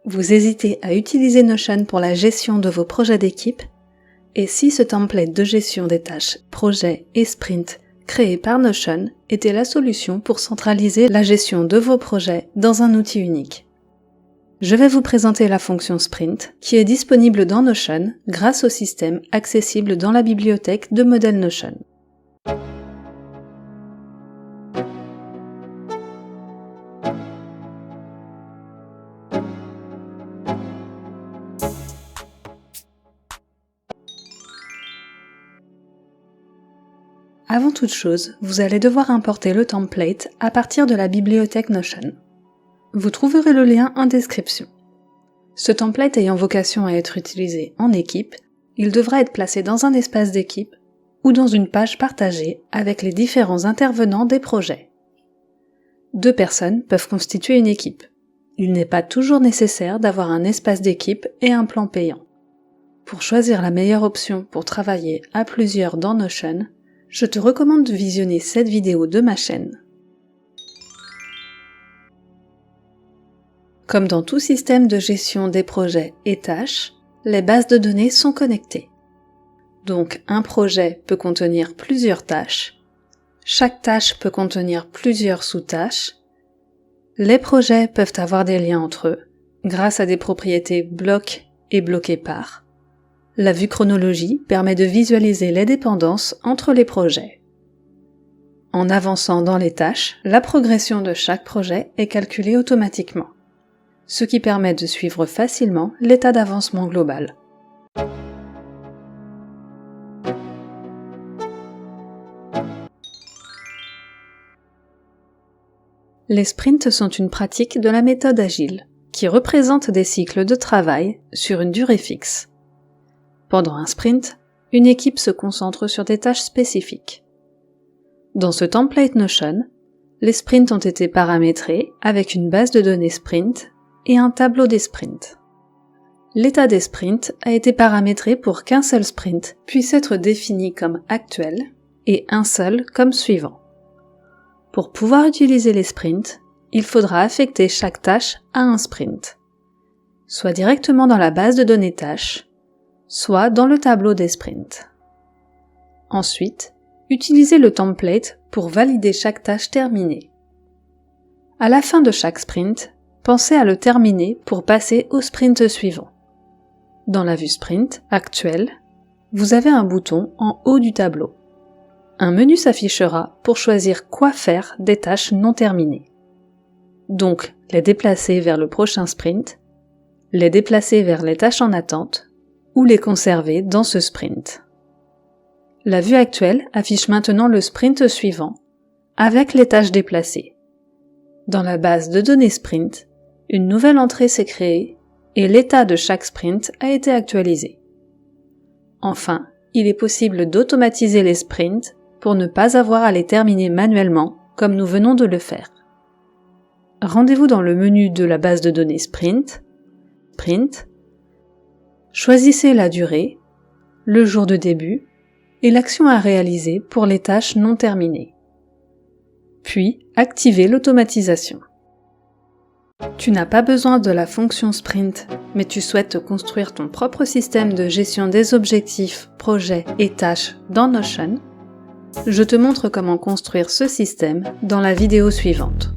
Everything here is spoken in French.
Vous hésitez à utiliser Notion pour la gestion de vos projets d'équipe? Et si ce template de gestion des tâches, projets et sprints créé par Notion était la solution pour centraliser la gestion de vos projets dans un outil unique? Je vais vous présenter la fonction Sprint qui est disponible dans Notion grâce au système accessible dans la bibliothèque de modèles Notion. Avant toute chose, vous allez devoir importer le template à partir de la bibliothèque Notion. Vous trouverez le lien en description. Ce template ayant vocation à être utilisé en équipe, il devra être placé dans un espace d'équipe ou dans une page partagée avec les différents intervenants des projets. 2 personnes peuvent constituer une équipe. Il n'est pas toujours nécessaire d'avoir un espace d'équipe et un plan payant. Pour choisir la meilleure option pour travailler à plusieurs dans Notion, je te recommande de visionner cette vidéo de ma chaîne. Comme dans tout système de gestion des projets et tâches, les bases de données sont connectées. Donc un projet peut contenir plusieurs tâches, chaque tâche peut contenir plusieurs sous-tâches, les projets peuvent avoir des liens entre eux grâce à des propriétés bloc et bloqué par. La vue chronologie permet de visualiser les dépendances entre les projets. En avançant dans les tâches, la progression de chaque projet est calculée automatiquement, ce qui permet de suivre facilement l'état d'avancement global. Les sprints sont une pratique de la méthode agile, qui représente des cycles de travail sur une durée fixe. Pendant un sprint, une équipe se concentre sur des tâches spécifiques. Dans ce template Notion, les sprints ont été paramétrés avec une base de données sprint et un tableau des sprints. L'état des sprints a été paramétré pour qu'un seul sprint puisse être défini comme actuel et un seul comme suivant. Pour pouvoir utiliser les sprints, il faudra affecter chaque tâche à un sprint, soit directement dans la base de données tâches, soit dans le tableau des sprints. Ensuite, utilisez le template pour valider chaque tâche terminée. À la fin de chaque sprint, pensez à le terminer pour passer au sprint suivant. Dans la vue Sprint actuelle, vous avez un bouton en haut du tableau. Un menu s'affichera pour choisir quoi faire des tâches non terminées. Donc, les déplacer vers le prochain sprint, les déplacer vers les tâches en attente, ou les conserver dans ce sprint. La vue actuelle affiche maintenant le sprint suivant, avec les tâches déplacées. Dans la base de données sprint, une nouvelle entrée s'est créée et l'état de chaque sprint a été actualisé. Enfin, il est possible d'automatiser les sprints pour ne pas avoir à les terminer manuellement comme nous venons de le faire. Rendez-vous dans le menu de la base de données Sprint, choisissez la durée, le jour de début et l'action à réaliser pour les tâches non terminées. Puis, activez l'automatisation. Tu n'as pas besoin de la fonction Sprint, mais tu souhaites construire ton propre système de gestion des objectifs, projets et tâches dans Notion. Je te montre comment construire ce système dans la vidéo suivante.